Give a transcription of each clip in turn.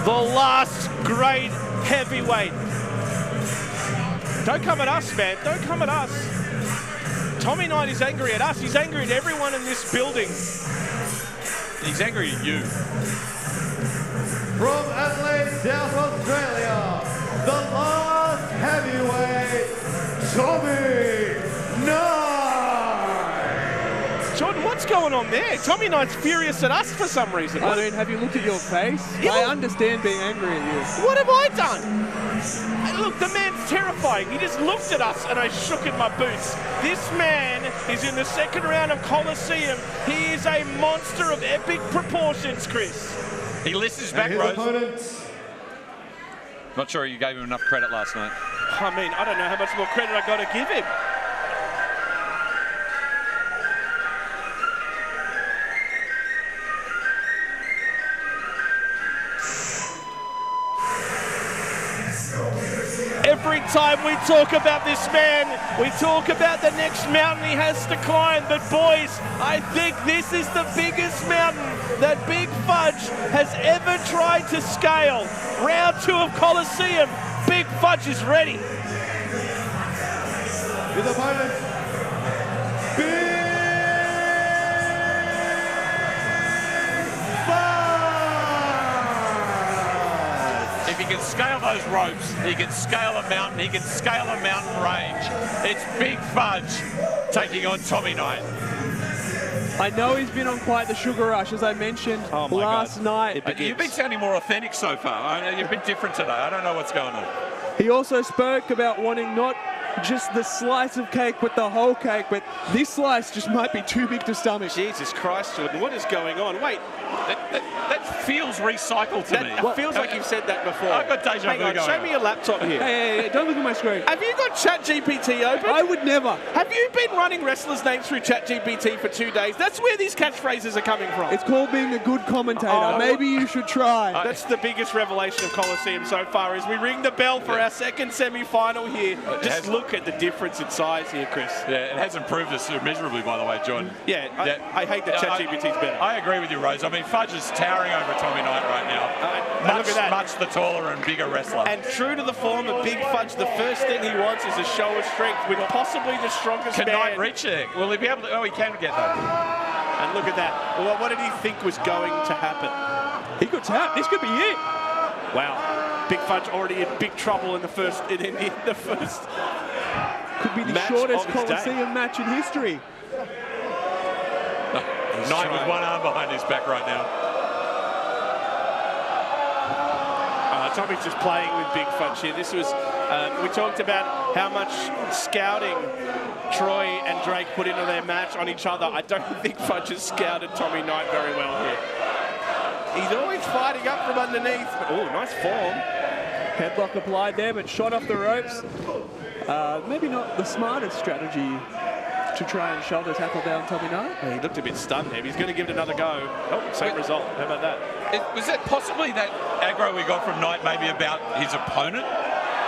The last great heavyweight. Don't come at us, man. Don't come at us. Tommy Knight is angry at us. He's angry at everyone in this building. He's angry at you. From Adelaide, South Australia, the last heavyweight, Tommy Knight. Jordan, what's going on there? Tommy Knight's furious at us for some reason. I mean, have you looked at your face? I understand being angry at you. What have I done? Hey, look, the man's terrifying. He just looked at us and I shook in my boots. This man is in the second round of Colosseum. He is a monster of epic proportions, Chris. He lifts his back, Rose. Not sure you gave him enough credit last night. I mean, I don't know how much more credit I got to give him. Every time we talk about this man, we talk about the next mountain he has to climb. But boys, I think this is the biggest mountain that Big Fudge has ever tried to scale. Round 2 of Colosseum. Big Fudge is ready. His opponent, Big Fudge. If he can scale those ropes, he can scale a mountain, he can scale a mountain range. It's Big Fudge taking on Tommy Knight. I know he's been on quite the sugar rush, as I mentioned last night. You've been sounding more authentic so far. You're a bit different today. I don't know what's going on. He also spoke about wanting not just the slice of cake, but the whole cake. But this slice just might be too big to stomach. Jesus Christ, Jordan, what is going on? Wait. That feels recycled to me. It feels like you've said that before. I've got deja vu going on. Show me your laptop here. Hey, don't look at my screen. Have you got ChatGPT open? I would never. Have you been running wrestlers' names through ChatGPT for 2 days? That's where these catchphrases are coming from. It's called being a good commentator. Maybe you should try. That's the biggest revelation of Colosseum so far, as we ring the bell for our second semi-final here. Just look at the difference in size here, Chris. Yeah, it has improved us immeasurably, by the way, John. Yeah, I hate that ChatGPT's better. I agree with you, Rose. I mean, Fudge is towering over Tommy Knight right now. Look at that. Much the taller and bigger wrestler. And true to the form of Big Fudge, the first thing he wants is a show of strength with possibly the strongest man. Can Knight reach it? Will he be able to? Oh, he can get that. And look at that. Well, what did he think was going to happen? He could tap. This could be it. Wow. Big Fudge already in big trouble in the first. Could be the shortest Colosseum match in history. Knight with one arm behind his back right now. Tommy's just playing with Big Fudge here. This was, we talked about how much scouting Troy and Drake put into their match on each other. I don't think Fudge has scouted Tommy Knight very well here. He's always fighting up from underneath. Oh, nice form. Headlock applied there, but shot off the ropes. Maybe not the smartest strategy to try and shoulder tackle down Tommy Knight. He looked a bit stunned there. He's going to give it another go. Oh, same result. How about that? Was that possibly that aggro we got from Knight maybe about his opponent?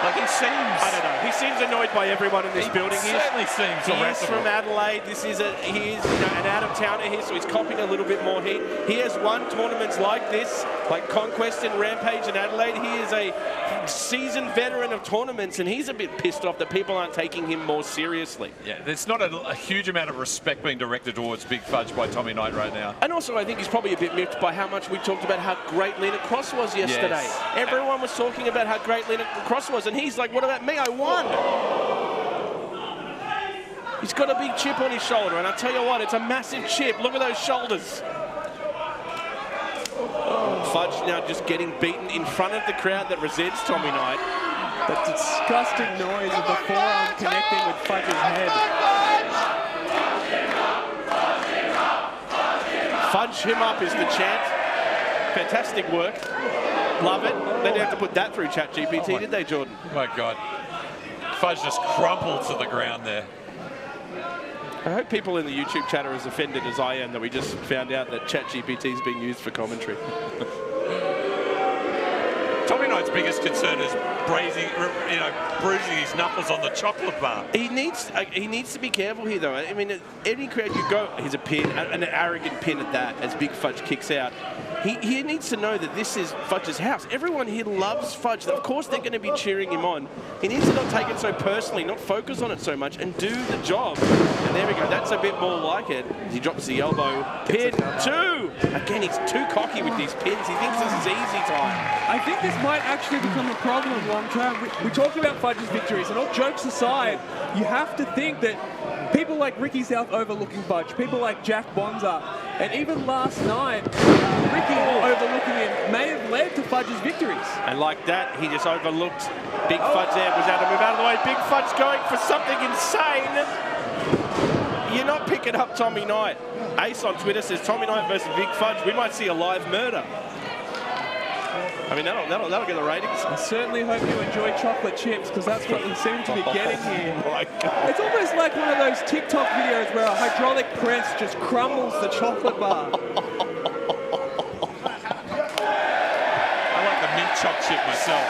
Like, he seems... I don't know. He seems annoyed by everyone in this building. He certainly seems He is from Adelaide. He is an out-of-towner here, so he's copying a little bit more heat. He has won tournaments like this, like Conquest and Rampage in Adelaide. He is a seasoned veteran of tournaments, and he's a bit pissed off that people aren't taking him more seriously. Yeah, there's not a huge amount of respect being directed towards Big Fudge by Tommy Knight right now. And also, I think he's probably a bit miffed by how much we talked about how great Lena Cross was yesterday. Yes. Everyone was talking about how great Lena Cross was, and he's like, what about me? I won. He's got a big chip on his shoulder, and I tell you what, it's a massive chip. Look at those shoulders. Fudge now just getting beaten in front of the crowd that resents Tommy Knight. That disgusting noise of the forearm connecting with Fudge's head. Fudge him up is the chant. Fantastic work. Love it. They didn't have to put that through ChatGPT, did they, Jordan? Oh my God. Fudge just crumpled to the ground there. I hope people in the YouTube chat are as offended as I am that we just found out that ChatGPT has been used for commentary. Tommy Knight Knight's biggest concern is bruising his knuckles on the chocolate bar. He needs to be careful here, though. I mean, any crowd you go, he's a pin, an arrogant pin at that, as Big Fudge kicks out. He needs to know that this is Fudge's house. Everyone here loves Fudge. Of course they're going to be cheering him on. He needs to not take it so personally, not focus on it so much, and do the job. And there we go. That's a bit more like it. He drops the elbow. Pin 2. Again, he's too cocky with these pins. He thinks this is easy time. I think this might actually become a problem long term. We talked about Fudge's victories, and all jokes aside, you have to think that people like Ricky South overlooking Fudge, people like Jack Bonza, and even last night, Ricky overlooking him may have led to Fudge's victories. And like that, he just overlooked Big Fudge there. Was able to move out of the way. Big Fudge going for something insane. You're not picking up Tommy Knight. Ace on Twitter says Tommy Knight versus Big Fudge. We might see a live murder. I mean, that'll get the ratings. I certainly hope you enjoy chocolate chips, because that's what we seem to be getting here. Oh my God. It's almost like one of those TikTok videos where a hydraulic press just crumbles the chocolate bar. I like the mint choc chip myself.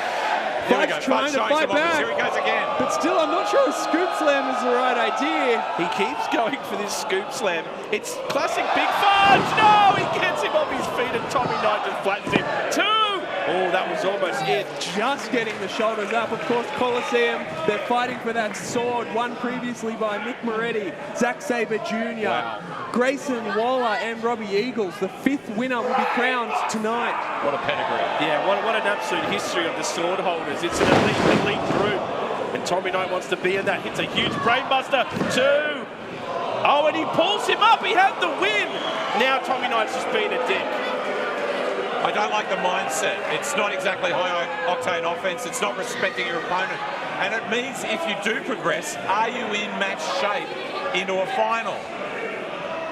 Here we go. Fudge trying to fight back. Here he goes again. But still, I'm not sure a scoop slam is the right idea. He keeps going for this scoop slam. It's classic Big Fudge. No, he gets him off his feet and Tommy Knight just flattens him. 2. Oh, that was almost it. Just getting the shoulders up. Of course, Colosseum, they're fighting for that sword, won previously by Mick Moretti, Zack Sabre Jr., Wow. Grayson Waller and Robbie Eagles. The 5th winner will be crowned tonight. What a pedigree. Yeah, what an absolute history of the sword holders. It's an elite group. And Tommy Knight wants to be in that. Hits a huge brainbuster. 2. Oh, and he pulls him up. He had the win. Now Tommy Knight's just being a dick. I don't like the mindset. It's not exactly high-octane offense. It's not respecting your opponent. And it means if you do progress, are you in match shape into a final?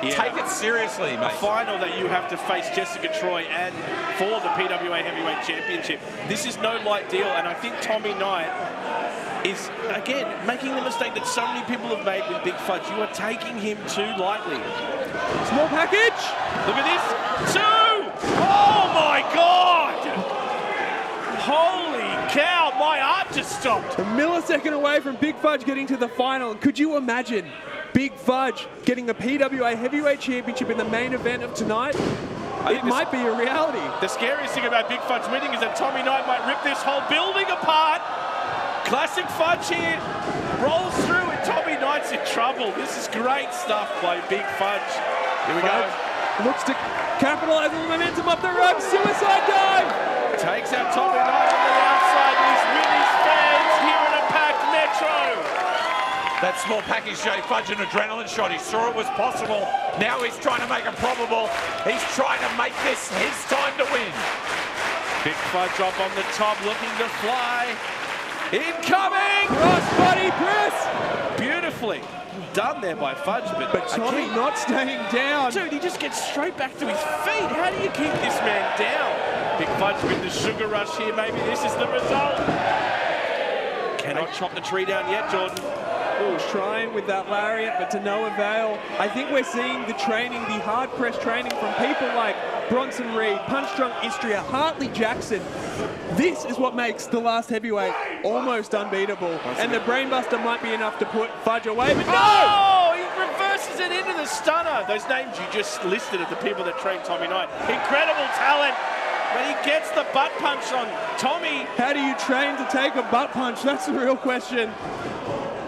Yeah. Take it seriously, mate. A final that you have to face Jessica Troy and for the PWA Heavyweight Championship. This is no light deal, and I think Tommy Knight is, again, making the mistake that so many people have made with Big Fudge. You are taking him too lightly. Small package. Look at this. 2. Oh my God! Holy cow, my heart just stopped. A millisecond away from Big Fudge getting to the final. Could you imagine Big Fudge getting the PWA Heavyweight Championship in the main event of tonight? It might be a reality. The scariest thing about Big Fudge winning is that Tommy Knight might rip this whole building apart. Classic Fudge here. Rolls through and Tommy Knight's in trouble. This is great stuff by Big Fudge. Here we go. Looks to capitalize on the momentum up the rope. Suicide dive. Takes out Tommy Knight on the outside. He's with his fans here in a packed Metro. That small package gave Fudge an adrenaline shot. He saw it was possible. Now he's trying to make it probable. He's trying to make this his time to win. Big Fudge up on the top, looking to fly. Incoming! Crossbody press. Beautifully done there by Fudge, But Tommy again, not staying down. dude, he just gets straight back to his feet. How do you keep this man down? Big Fudge with the sugar rush here. Maybe this is the result. Cannot chop the tree down yet, Jordan. Trying with that lariat, but to no avail. I think we're seeing the training, the hard press training from people like Bronson Reed, Punch Drunk Istria, Hartley Jackson. This is what makes the last heavyweight almost unbeatable. And the brainbuster might be enough to put Fudge away, but no! Oh, he reverses it into the stunner. Those names you just listed are the people that train Tommy Knight. Incredible talent. But he gets the butt punch on Tommy. How do you train to take a butt punch? That's the real question.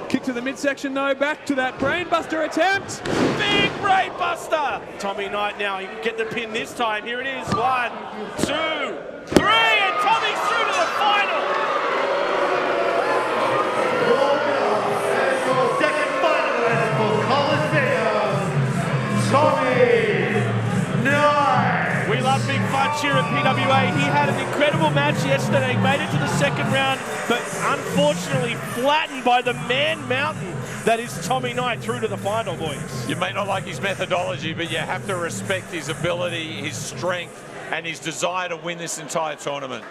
Kick to the midsection, though. Back to that brainbuster attempt. Big brainbuster. Tommy Knight now, he can get the pin this time. Here it is. 1, 2, 3, and Tommy's through to the final. And your second finalist for Colosseum, Tommy Knight. We love Big Fudge here at PWA. He had an incredible match yesterday, made it to the second round, but unfortunately flattened by the man mountain that is Tommy Knight through to the final, boys. You may not like his methodology, but you have to respect his ability, his strength, and his desire to win this entire tournament.